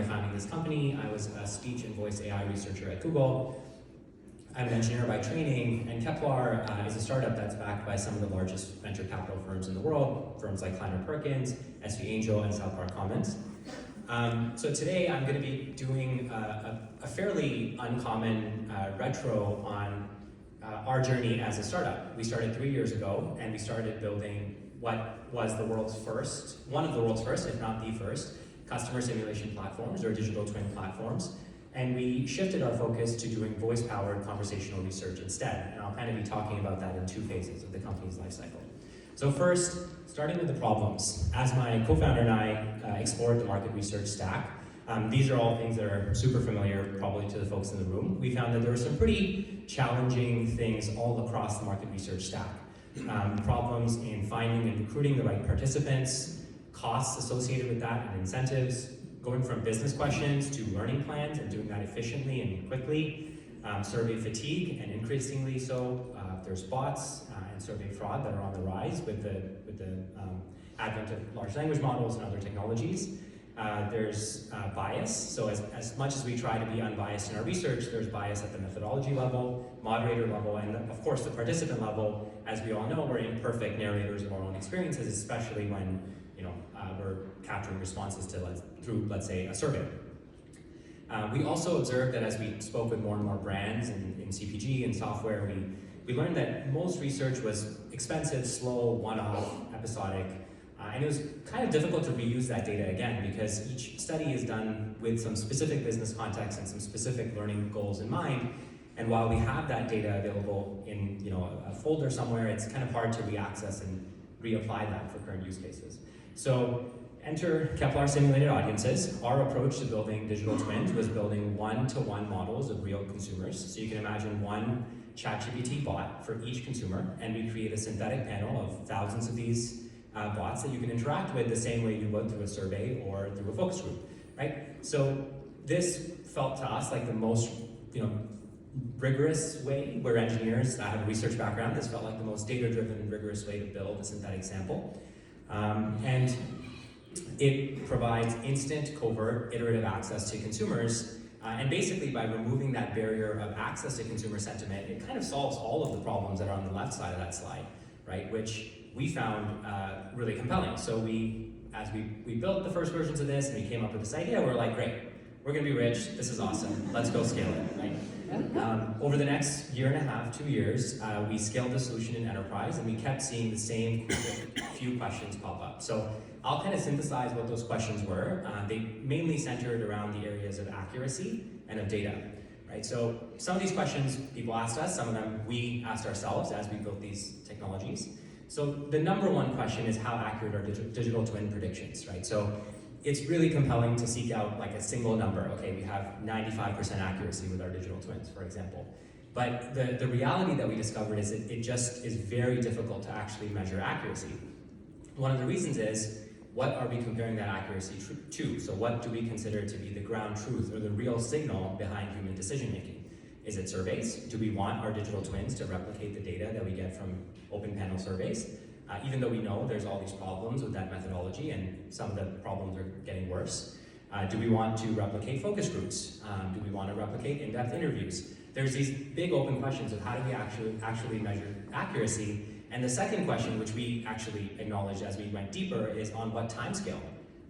to founding this company, I was a speech and voice AI researcher at Google. I'm an engineer by training, and Keplar is a startup that's backed by some of the largest venture capital firms in the world, firms like Kleiner Perkins, SV Angel, and South Park Commons. So today I'm going to be doing a fairly uncommon retro on our journey as a startup. We started 3 years ago, and we started building what was the world's first, one of the world's first, if not the first, customer simulation platforms or digital twin platforms. And we shifted our focus to doing voice-powered conversational research instead. And I'll kind of be talking about that in two phases of the company's life cycle. So first, starting with the problems. As my co-founder and I explored the market research stack, these are all things that are super familiar probably to the folks in the room. We found that there were some pretty challenging things all across the market research stack. Problems in finding and recruiting the right participants, costs associated with that and incentives, going from business questions to learning plans and doing that efficiently and quickly, survey fatigue, and increasingly so, there's bots and survey fraud that are on the rise with the advent of large language models and other technologies. There's bias, so as much as we try to be unbiased in our research, there's bias at the methodology level, moderator level, and of course the participant level. As we all know, we're imperfect narrators of our own experiences, especially when we're capturing responses through, let's say, a survey. We also observed that as we spoke with more and more brands in CPG and software, we learned that most research was expensive, slow, one-off, episodic, and it was kind of difficult to reuse that data again because each study is done with some specific business context and some specific learning goals in mind. And while we have that data available in a folder somewhere, it's kind of hard to re-access and reapply that for current use cases. So enter Keplar simulated audiences. Our approach to building digital twins was building one-to-one models of real consumers. So you can imagine one ChatGPT bot for each consumer, and we create a synthetic panel of thousands of these bots that you can interact with the same way you would through a survey or through a focus group, right? So this felt to us like the most rigorous way. We're engineers that have a research background. This felt like the most data-driven and rigorous way to build a synthetic sample. And it provides instant, covert, iterative access to consumers. And basically, by removing that barrier of access to consumer sentiment, it kind of solves all of the problems that are on the left side of that slide, right? Which we found really compelling. So as we built the first versions of this and we came up with this idea, we're like, great, we're gonna be rich, this is awesome, let's go scale it, right? Over the next year and a half, 2 years, we scaled the solution in enterprise and we kept seeing the same few questions pop up. So I'll kind of synthesize what those questions were. They mainly centered around the areas of accuracy and of data, right? So some of these questions people asked us, some of them we asked ourselves as we built these technologies. So the number one question is how accurate are digital twin predictions, right? So it's really compelling to seek out like a single number. Okay, we have 95% accuracy with our digital twins, for example. But the reality that we discovered is it just is very difficult to actually measure accuracy. One of the reasons is, what are we comparing that accuracy to? So what do we consider to be the ground truth or the real signal behind human decision making? Is it surveys? Do we want our digital twins to replicate the data that we get from open panel surveys? Even though we know there's all these problems with that methodology and some of the problems are getting worse. Do we want to replicate focus groups? Do we want to replicate in-depth interviews? There's these big open questions of how do we actually measure accuracy? And the second question, which we actually acknowledged as we went deeper, is on what time scale?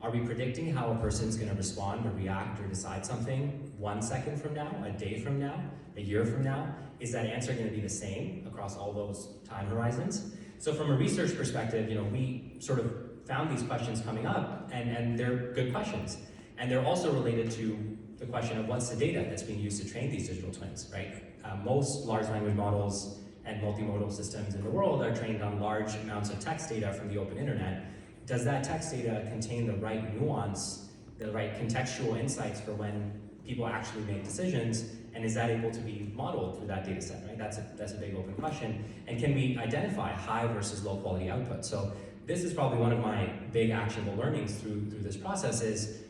Are we predicting how a person's going to respond or react or decide something 1 second from now, a day from now, a year from now? Is that answer going to be the same across all those time horizons? So from a research perspective, we sort of found these questions coming up, and they're good questions. And they're also related to the question of what's the data that's being used to train these digital twins, right? Most large language models and multimodal systems in the world are trained on large amounts of text data from the open internet. Does that text data contain the right nuance, the right contextual insights for when people actually make decisions? And is that able to be modeled through that data set, right? That's a big open question. And can we identify high versus low quality output? So this is probably one of my big actionable learnings through this process is,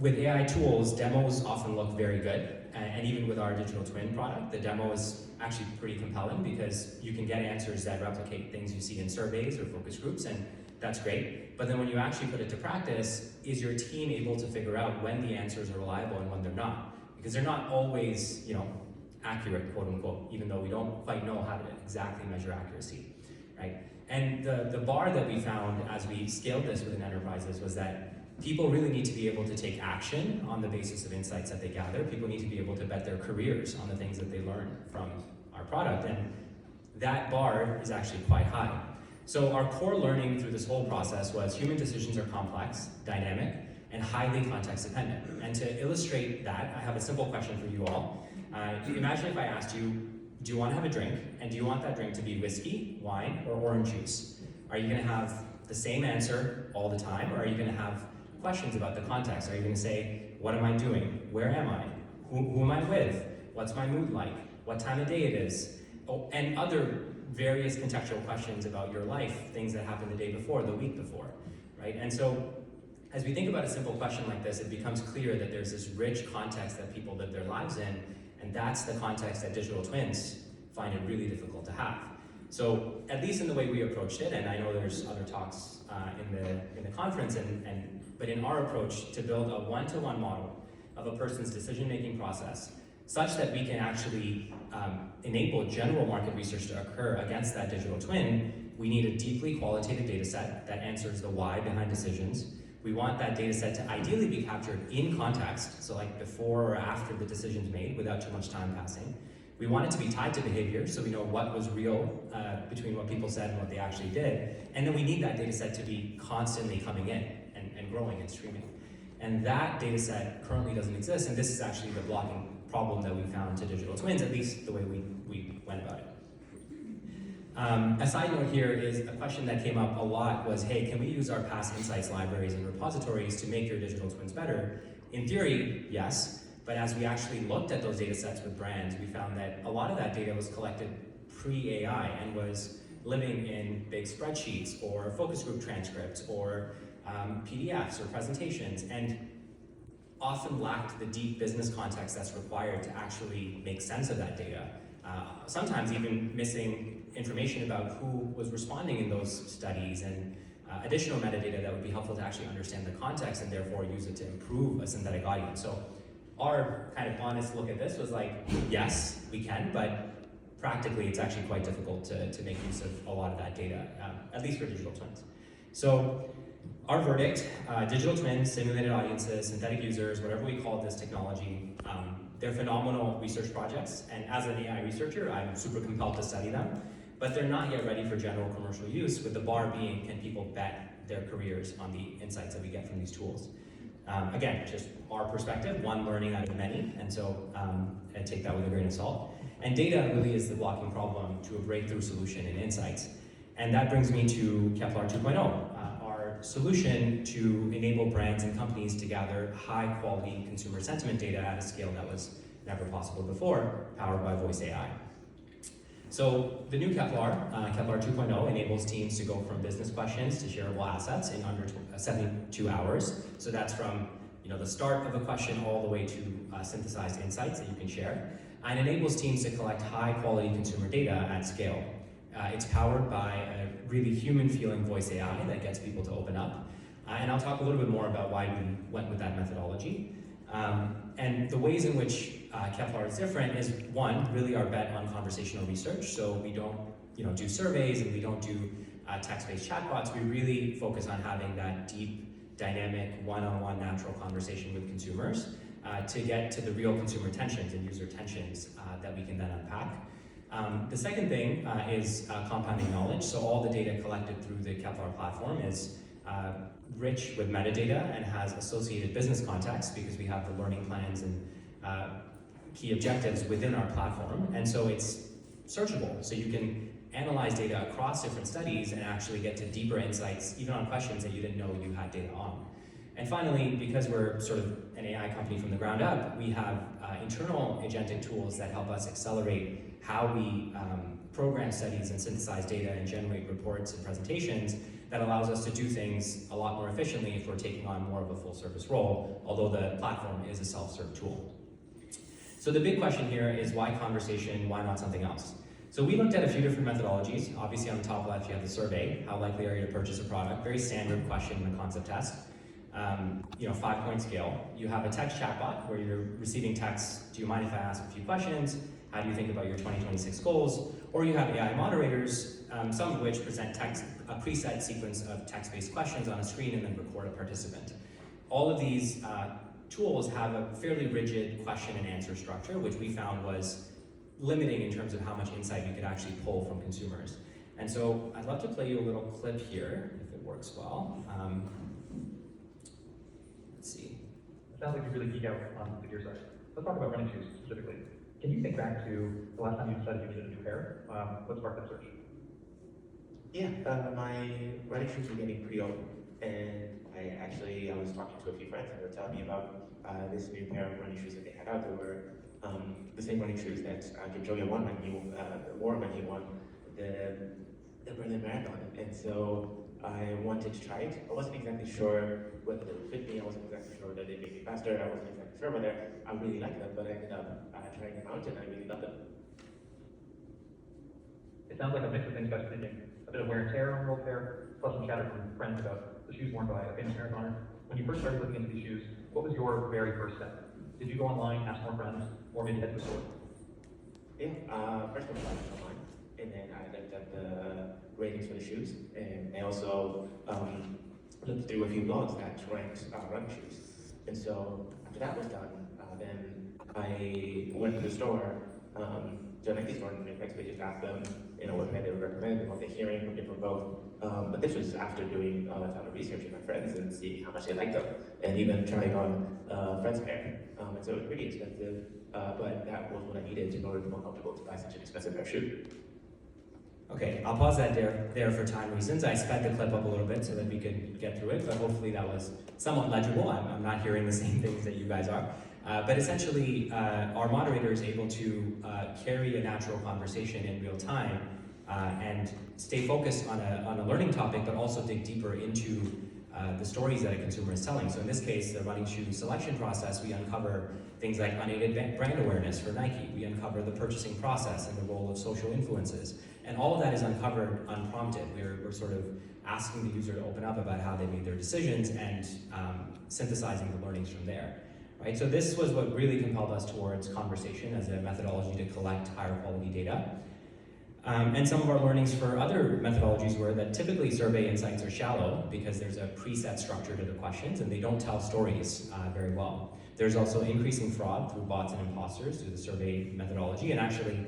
with AI tools, demos often look very good. And even with our digital twin product, the demo is actually pretty compelling because you can get answers that replicate things you see in surveys or focus groups, and that's great. But then when you actually put it to practice, is your team able to figure out when the answers are reliable and when they're not? Because they're not always, accurate, quote unquote, even though we don't quite know how to exactly measure accuracy, right? And the bar that we found as we scaled this within enterprises was that people really need to be able to take action on the basis of insights that they gather. People need to be able to bet their careers on the things that they learn from our product, and that bar is actually quite high. So our core learning through this whole process was human decisions are complex, dynamic, and highly context dependent. And to illustrate that, I have a simple question for you all. Imagine if I asked you, do you want to have a drink, and do you want that drink to be whiskey, wine, or orange juice? Are you going to have the same answer all the time, or are you going to have questions about the context? Are you going to say, what am I doing? Where am I? Who am I with? What's my mood like? What time of day it is? Oh, and other various contextual questions about your life, things that happened the day before, the week before, right? And so as we think about a simple question like this, it becomes clear that there's this rich context that people live their lives in, and that's the context that digital twins find it really difficult to have. So at least in the way we approached it, and I know there's other talks in the conference, but in our approach to build a one-to-one model of a person's decision-making process, such that we can actually enable general market research to occur against that digital twin, we need a deeply qualitative data set that answers the why behind decisions. We want that data set to ideally be captured in context, so like before or after the decision's made without too much time passing. We want it to be tied to behavior, so we know what was real between what people said and what they actually did. And then we need that data set to be constantly coming in and growing and streaming. And that data set currently doesn't exist, and this is actually the blocking problem that we found to digital twins, at least the way we went about it. A side note here is a question that came up a lot was, hey, can we use our past insights libraries and repositories to make your digital twins better? In theory, yes, but as we actually looked at those data sets with brands, we found that a lot of that data was collected pre-AI and was living in big spreadsheets or focus group transcripts or PDFs or presentations, and often lacked the deep business context that's required to actually make sense of that data. Sometimes even missing information about who was responding in those studies and additional metadata that would be helpful to actually understand the context and therefore use it to improve a synthetic audience. So our kind of honest look at this was like, yes, we can, but practically it's actually quite difficult to make use of a lot of that data, at least for digital twins. So our verdict, digital twins, simulated audiences, synthetic users, whatever we call this technology, they're phenomenal research projects, and as an AI researcher, I'm super compelled to study them, but they're not yet ready for general commercial use, with the bar being, can people bet their careers on the insights that we get from these tools? Again, just our perspective, one learning out of many, and so I take that with a grain of salt. And data really is the blocking problem to a breakthrough solution in insights. And that brings me to Keplar 2.0, our solution to enable brands and companies to gather high quality consumer sentiment data at a scale that was never possible before, powered by voice AI. So the new Keplar, Keplar 2.0, enables teams to go from business questions to shareable assets in under 72 hours. So that's from the start of a question all the way to synthesized insights that you can share, and enables teams to collect high quality consumer data at scale. It's powered by a really human-feeling voice AI that gets people to open up. And I'll talk a little bit more about why we went with that methodology. And the ways in which Keplar is different is, one, really our bet on conversational research. So we don't do surveys and we don't do text-based chatbots. We really focus on having that deep, dynamic, one-on-one natural conversation with consumers to get to the real consumer tensions and user tensions that we can then unpack. The second thing is compounding knowledge. So all the data collected through the Keplar platform is rich with metadata and has associated business context because we have the learning plans and key objectives within our platform. And so it's searchable. So you can analyze data across different studies and actually get to deeper insights, even on questions that you didn't know you had data on. And finally, because we're sort of an AI company from the ground up, we have internal agentic tools that help us accelerate how we program studies and synthesize data and generate reports and presentations that allows us to do things a lot more efficiently if we're taking on more of a full service role, although the platform is a self-serve tool. So the big question here is why conversation, why not something else? So we looked at a few different methodologies. Obviously on the top left you have the survey, how likely are you to purchase a product, very standard question in the concept test. 5-point scale. You have a text chatbot where you're receiving texts, do you mind if I ask a few questions? How do you think about your 2026 goals? Or you have AI moderators, some of which present a preset sequence of text-based questions on a screen and then record a participant. All of these tools have a fairly rigid question and answer structure, which we found was limiting in terms of how much insight you could actually pull from consumers. And so I'd love to play you a little clip here, if it works well. Let's see. It sounds like you really geek out on the gear side. Let's talk about running shoes specifically. Can you think back to the last time you decided you needed a new pair? What sparked that search? Yeah, my running shoes were getting pretty old, and I was talking to a few friends and they were telling me about this new pair of running shoes that they had out. They were the same running shoes that Keplar wore when he won the Berlin Marathon, and so I wanted to try it. I wasn't exactly sure whether they would fit me. I wasn't exactly sure whether they'd make me faster. I wasn't exactly sure whether I really liked them, but I ended up trying them out and I really loved them. It sounds like a mix of things guys are thinking. A bit of wear and tear on your old pair, plus some chatter from friends about the shoes worn by a famous marathoner. When you first started looking into these shoes, what was your very first step? Did you go online, ask more friends, or maybe head to a store? Yeah, first I went online, and then I looked at the ratings for the shoes, and I also looked through a few blogs that ranked running shoes. And so after that was done, then I went to the store, to Nike store, and basically just asked them, what pair they would recommend and what they're hearing from different both. But this was after doing a ton of research with my friends and seeing how much they liked them, and even trying on friends' pair. And so it was pretty expensive, but that was what I needed in order to feel comfortable to buy such an expensive pair of shoes. Okay, I'll pause that there for time reasons. I sped the clip up a little bit so that we could get through it, but hopefully that was somewhat legible. I'm not hearing the same things that you guys are. But essentially, our moderator is able to carry a natural conversation in real time and stay focused on a learning topic, but also dig deeper into the stories that a consumer is telling. So in this case, the running shoe selection process, we uncover things like unaided brand awareness for Nike. We uncover the purchasing process and the role of social influences. And all of that is uncovered unprompted. We're sort of asking the user to open up about how they made their decisions and synthesizing the learnings from there. Right? So this was what really compelled us towards conversation as a methodology to collect higher quality data. And some of our learnings for other methodologies were that typically survey insights are shallow because there's a preset structure to the questions and they don't tell stories very well. There's also increasing fraud through bots and imposters through the survey methodology, and actually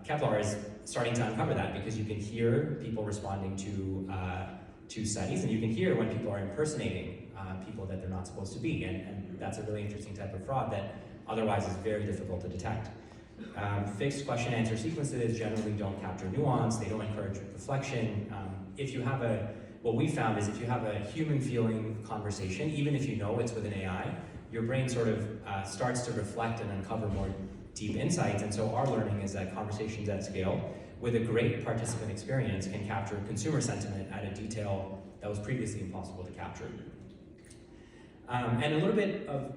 Keplar is starting to uncover that because you can hear people responding to studies, and you can hear when people are impersonating people that they're not supposed to be, and that's a really interesting type of fraud that otherwise is very difficult to detect. Fixed question answer sequences generally don't capture nuance, they don't encourage reflection. What we found is if you have a human feeling conversation, even if you know it's with an AI, your brain sort of starts to reflect and uncover more deep insights. And so our learning is that conversations at scale with a great participant experience can capture consumer sentiment at a detail that was previously impossible to capture. And a little bit of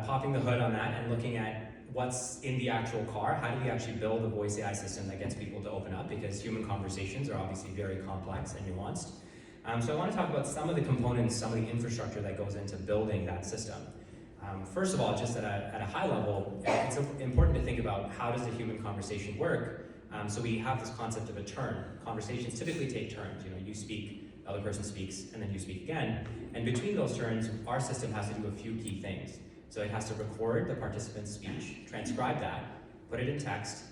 popping the hood on that and looking at what's in the actual car. How do we actually build a voice AI system that gets people to open up? Because human conversations are obviously very complex and nuanced. So I want to talk about some of the components, some of the infrastructure that goes into building that system. First of all, just at a high level, it's important to think about how does the human conversation work. So we have this concept of a turn. Conversations typically take turns. You speak, the other person speaks, and then you speak again. And between those turns, our system has to do a few key things. So it has to record the participant's speech, transcribe that, put it in text,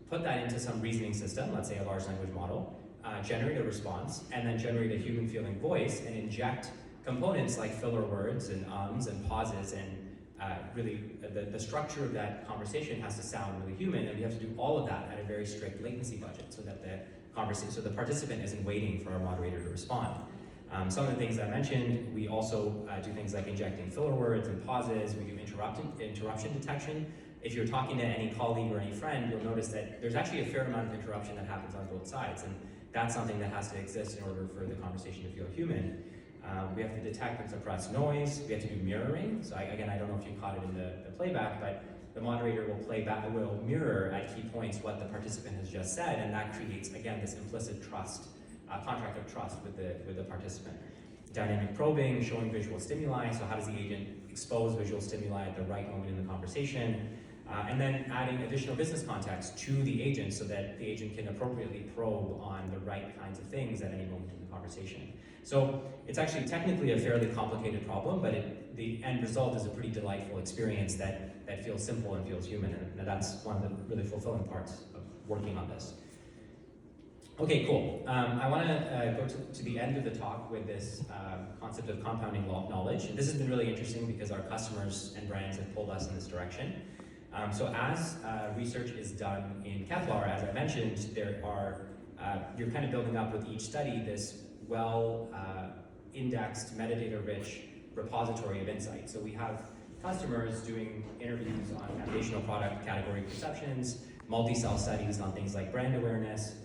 put that into some reasoning system, let's say a large language model, generate a response, and then generate a human feeling voice and inject components like filler words and ums and pauses, and really the structure of that conversation has to sound really human, and we have to do all of that at a very strict latency budget so that the participant isn't waiting for our moderator to respond. Some of the things I mentioned, we also do things like injecting filler words and pauses. We do interruption detection. If you're talking to any colleague or any friend, you'll notice that there's actually a fair amount of interruption that happens on both sides, and that's something that has to exist in order for the conversation to feel human. We have to detect and suppress noise. We have to do mirroring. So I don't know if you caught it in the playback, but the moderator will mirror at key points what the participant has just said, and that creates, again, this implicit trust, contract of trust with the participant. Dynamic probing, showing visual stimuli, so how does the agent expose visual stimuli at the right moment in the conversation, and then adding additional business context to the agent so that the agent can appropriately probe on the right kinds of things at any moment in the conversation. So it's actually technically a fairly complicated problem, but the end result is a pretty delightful experience that feels simple and feels human, and that's one of the really fulfilling parts of working on this. Okay, cool. I want to go to the end of the talk with this concept of compounding knowledge. This has been really interesting because our customers and brands have pulled us in this direction. So as research is done in Keplar, as I mentioned, you're kind of building up with each study this well-indexed, metadata-rich repository of insight. So we have customers doing interviews on foundational product category perceptions, multi-cell studies on things like brand awareness,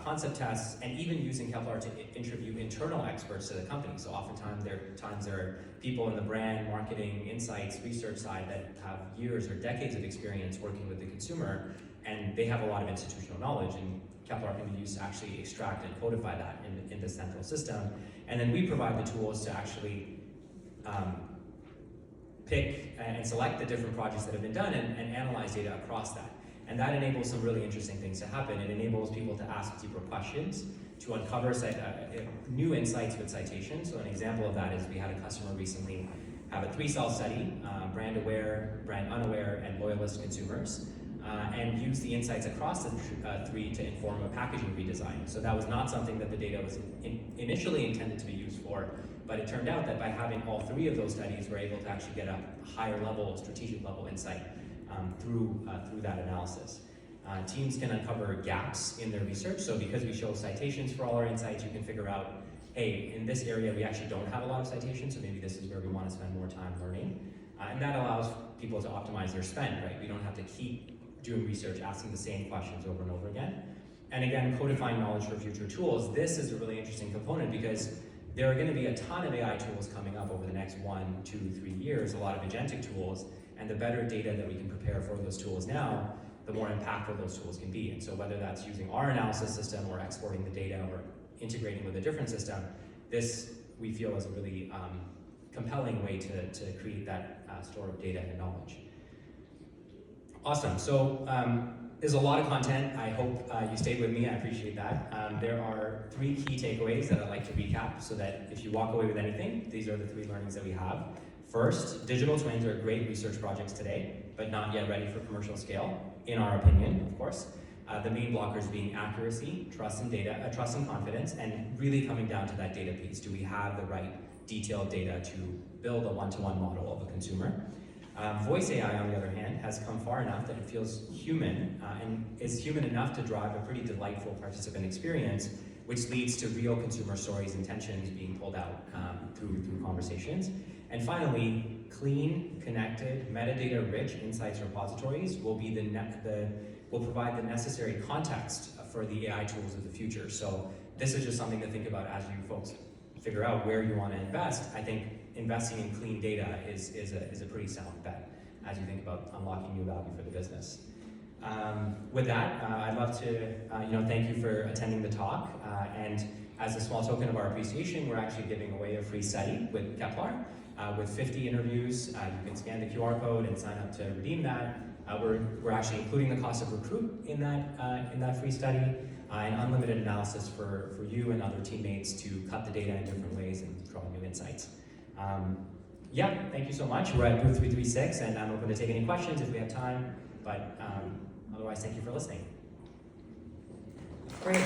concept tests, and even using Keplar to interview internal experts to the company. So oftentimes there are people in the brand, marketing, insights, research side that have years or decades of experience working with the consumer, and they have a lot of institutional knowledge, and Keplar can be used to actually extract and codify that in the central system. And then we provide the tools to actually pick and select the different projects that have been done and analyze data across that. And that enables some really interesting things to happen. It enables people to ask deeper questions, to uncover new insights with citations. So an example of that is we had a customer recently have a 3-cell study, brand aware, brand unaware, and loyalist consumers, and use the insights across the 3 to inform a packaging redesign. So that was not something that the data was initially intended to be used for, but it turned out that by having all 3 of those studies, we're able to actually get a higher level, strategic level insight through that analysis. Teams can uncover gaps in their research, so because we show citations for all our insights, you can figure out, hey, in this area we actually don't have a lot of citations, so maybe this is where we want to spend more time learning. And that allows people to optimize their spend, right? We don't have to keep doing research, asking the same questions over and over again. And again, codifying knowledge for future tools. This is a really interesting component because there are going to be a ton of AI tools coming up over the next 1, 2, 3 years, a lot of agentic tools, and the better data that we can prepare for those tools now, the more impactful those tools can be. And so whether that's using our analysis system or exporting the data or integrating with a different system, this we feel is a really compelling way to create that store of data and knowledge. Awesome, so there's a lot of content. I hope you stayed with me, I appreciate that. There are 3 key takeaways that I'd like to recap so that if you walk away with anything, these are the 3 learnings that we have. First, digital twins are great research projects today, but not yet ready for commercial scale, in our opinion, of course. The main blockers being accuracy, trust and confidence, and really coming down to that data piece. Do we have the right detailed data to build a one-to-one model of a consumer? Voice AI, on the other hand, has come far enough that it feels human and is human enough to drive a pretty delightful participant experience, which leads to real consumer stories and tensions being pulled out through conversations. And finally, clean, connected, metadata-rich insights repositories will provide the necessary context for the AI tools of the future. So this is just something to think about as you folks figure out where you want to invest. I think investing in clean data is a pretty sound bet as you think about unlocking new value for the business. With that, I'd love to thank you for attending the talk. And as a small token of our appreciation, we're actually giving away a free study with Keplar. With 50 interviews, you can scan the QR code and sign up to redeem that. We're actually including the cost of recruit in that free study, and unlimited analysis for you and other teammates to cut the data in different ways and draw new insights. Thank you so much. We're at booth 336, and I'm open to take any questions if we have time. But otherwise, thank you for listening. Great.